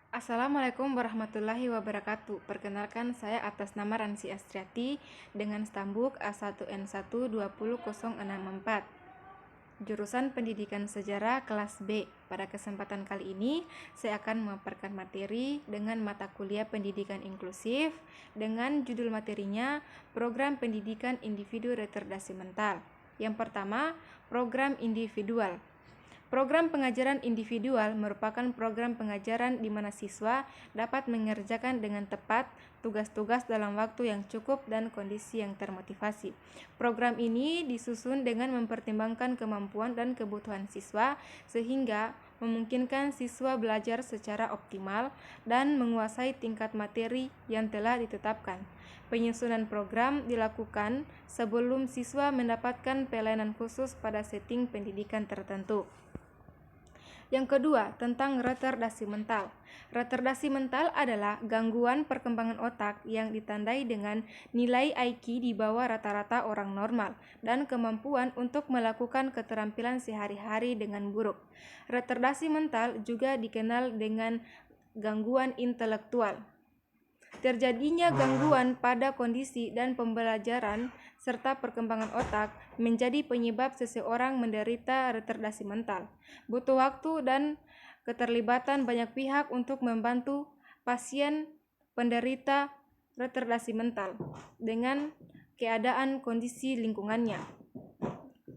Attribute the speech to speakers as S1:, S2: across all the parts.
S1: Assalamualaikum warahmatullahi wabarakatuh. Perkenalkan, saya atas nama Ransi Astriati dengan stambuk A1N1200064. Jurusan Pendidikan Sejarah kelas B. Pada kesempatan kali ini, saya akan memaparkan materi dengan mata kuliah Pendidikan Inklusif dengan judul materinya Program Pendidikan Individu Retardasi Mental. Yang pertama, program individual. Program pengajaran individual merupakan program pengajaran di mana siswa dapat mengerjakan dengan tepat tugas-tugas dalam waktu yang cukup dan kondisi yang termotivasi. Program ini disusun dengan mempertimbangkan kemampuan dan kebutuhan siswa sehingga memungkinkan siswa belajar secara optimal dan menguasai tingkat materi yang telah ditetapkan. Penyusunan program dilakukan sebelum siswa mendapatkan pelayanan khusus pada setting pendidikan tertentu. Yang kedua, tentang retardasi mental. Retardasi mental adalah gangguan perkembangan otak yang ditandai dengan nilai IQ di bawah rata-rata orang normal dan kemampuan untuk melakukan keterampilan sehari-hari dengan buruk. Retardasi mental juga dikenal dengan gangguan intelektual. Terjadinya gangguan pada kondisi dan pembelajaran serta perkembangan otak menjadi penyebab seseorang menderita retardasi mental. Butuh waktu dan keterlibatan banyak pihak untuk membantu pasien penderita retardasi mental dengan keadaan kondisi lingkungannya.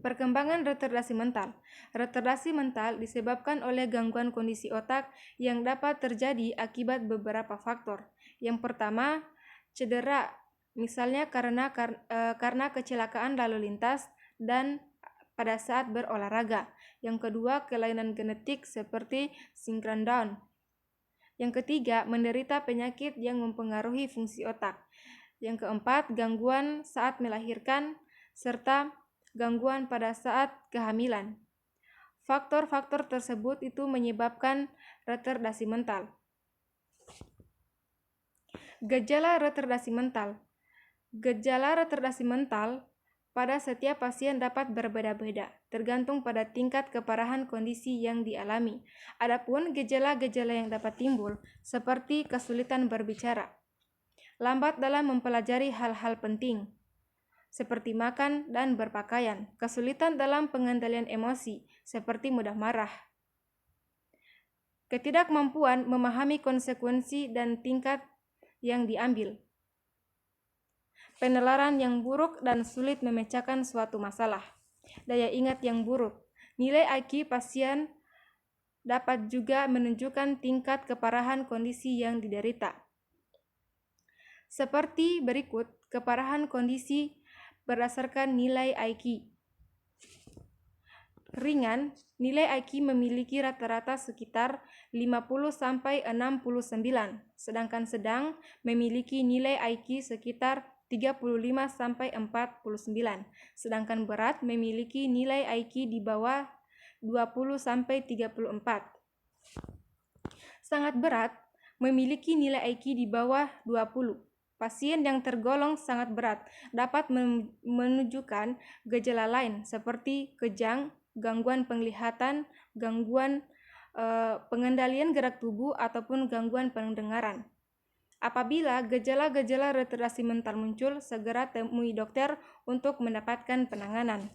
S1: Perkembangan retardasi mental. Retardasi mental disebabkan oleh gangguan kondisi otak yang dapat terjadi akibat beberapa faktor. Yang pertama, cedera, misalnya karena kecelakaan lalu lintas dan pada saat berolahraga. Yang kedua, kelainan genetik seperti syndrome Down. Yang ketiga, menderita penyakit yang mempengaruhi fungsi otak. Yang keempat, gangguan saat melahirkan serta gangguan pada saat kehamilan. Faktor-faktor tersebut itu menyebabkan retardasi mental. Gejala retardasi mental. Gejala retardasi mental pada setiap pasien dapat berbeda-beda, tergantung pada tingkat keparahan kondisi yang dialami. Adapun gejala-gejala yang dapat timbul, seperti kesulitan berbicara, lambat dalam mempelajari hal-hal penting, seperti makan dan berpakaian, kesulitan dalam pengendalian emosi, seperti mudah marah, ketidakmampuan memahami konsekuensi dan tingkat yang diambil, penalaran yang buruk dan sulit memecahkan suatu masalah, daya ingat yang buruk. Nilai IQ pasien dapat juga menunjukkan tingkat keparahan kondisi yang diderita. Seperti berikut keparahan kondisi berdasarkan nilai IQ. Ringan, nilai IQ memiliki rata-rata sekitar 50-69, sedangkan sedang memiliki nilai IQ sekitar 35-49, sedangkan berat memiliki nilai IQ di bawah 20-34. Sangat berat memiliki nilai IQ di bawah 20. Pasien yang tergolong sangat berat dapat menunjukkan gejala lain seperti kejang, gangguan penglihatan, gangguan pengendalian gerak tubuh, ataupun gangguan pendengaran. Apabila gejala-gejala retardasi mental muncul, segera temui dokter untuk mendapatkan penanganan.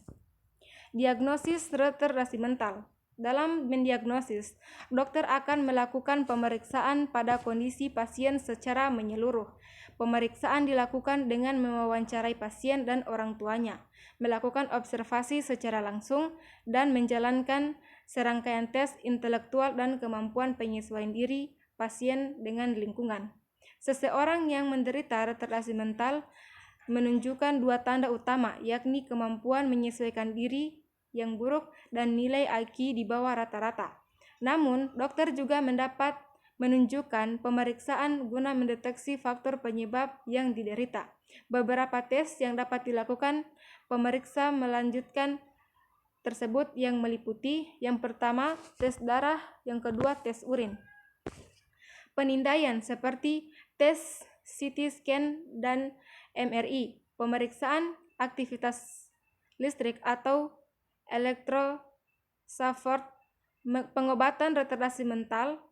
S1: Diagnosis retardasi mental. Dalam mendiagnosis, dokter akan melakukan pemeriksaan pada kondisi pasien secara menyeluruh. Pemeriksaan dilakukan dengan mewawancarai pasien dan orang tuanya, melakukan observasi secara langsung, dan menjalankan serangkaian tes intelektual dan kemampuan penyesuaian diri pasien dengan lingkungan. Seseorang yang menderita retardasi mental menunjukkan dua tanda utama, yakni kemampuan menyesuaikan diri yang buruk dan nilai IQ di bawah rata-rata. Namun, dokter juga mendapat menunjukkan pemeriksaan guna mendeteksi faktor penyebab yang diderita. Beberapa tes yang dapat dilakukan pemeriksa melanjutkan tersebut yang meliputi: yang pertama, tes darah; yang kedua, tes urin. Penindaian seperti tes CT scan dan MRI, pemeriksaan aktivitas listrik atau elektrosafford, pengobatan retardasi mental,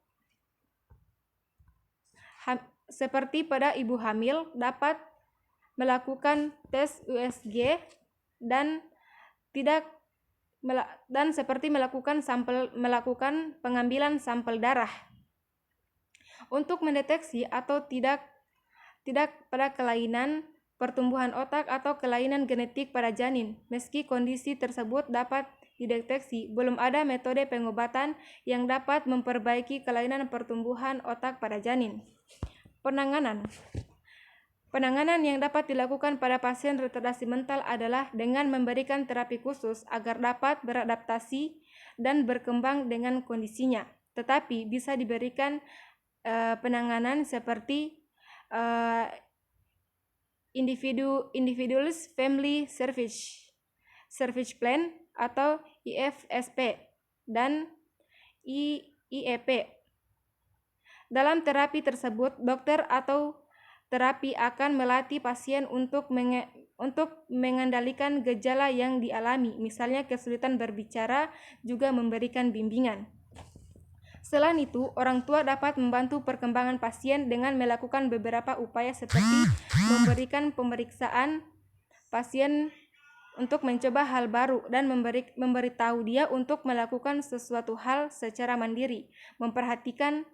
S1: seperti pada ibu hamil dapat melakukan tes USG dan seperti melakukan pengambilan sampel darah untuk mendeteksi atau tidak pada kelainan pertumbuhan otak atau kelainan genetik pada janin. Meski kondisi tersebut dapat dideteksi, belum ada metode pengobatan yang dapat memperbaiki kelainan pertumbuhan otak pada janin. Penanganan yang dapat dilakukan pada pasien retardasi mental adalah dengan memberikan terapi khusus agar dapat beradaptasi dan berkembang dengan kondisinya. Tetapi bisa diberikan penanganan seperti Individuals Family Service Plan atau IFSP dan IEP. Dalam terapi tersebut, dokter atau terapi akan melatih pasien untuk mengendalikan gejala yang dialami, misalnya kesulitan berbicara, juga memberikan bimbingan. Selain itu, orang tua dapat membantu perkembangan pasien dengan melakukan beberapa upaya seperti memberikan pemeriksaan pasien untuk mencoba hal baru dan memberitahu dia untuk melakukan sesuatu hal secara mandiri, memperhatikan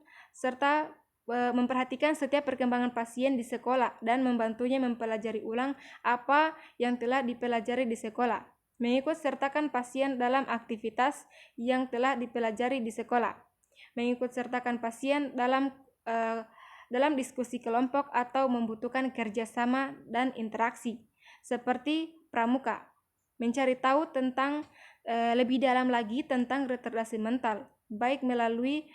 S1: setiap perkembangan pasien di sekolah dan membantunya mempelajari ulang apa yang telah dipelajari di sekolah, mengikut sertakan pasien dalam aktivitas yang telah dipelajari di sekolah, mengikut sertakan pasien dalam diskusi kelompok atau membutuhkan kerjasama dan interaksi, seperti pramuka, mencari tahu tentang lebih dalam lagi tentang retardasi mental, baik melalui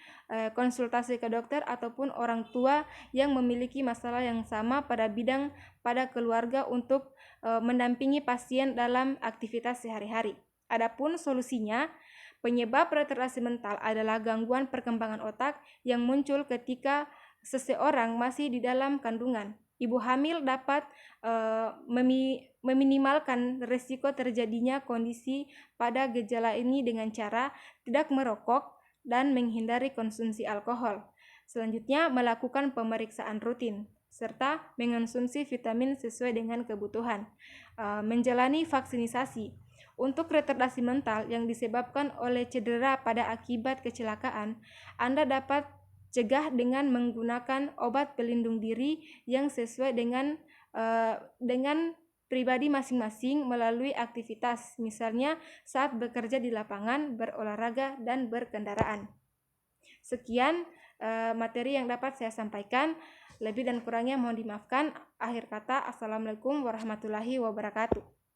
S1: konsultasi ke dokter ataupun orang tua yang memiliki masalah yang sama pada keluarga untuk mendampingi pasien dalam aktivitas sehari-hari. Adapun solusinya, penyebab retardasi mental adalah gangguan perkembangan otak yang muncul ketika seseorang masih di dalam kandungan. Ibu hamil dapat meminimalkan risiko terjadinya kondisi pada gejala ini dengan cara tidak merokok dan menghindari konsumsi alkohol. Selanjutnya, melakukan pemeriksaan rutin serta mengonsumsi vitamin sesuai dengan kebutuhan. Menjalani vaksinisasi. Untuk retardasi mental yang disebabkan oleh cedera pada akibat kecelakaan, Anda dapat cegah dengan menggunakan obat pelindung diri yang sesuai dengan pribadi masing-masing melalui aktivitas, misalnya saat bekerja di lapangan, berolahraga, dan berkendaraan. Sekian materi yang dapat saya sampaikan. Lebih dan kurangnya mohon dimaafkan. Akhir kata, Assalamualaikum warahmatullahi wabarakatuh.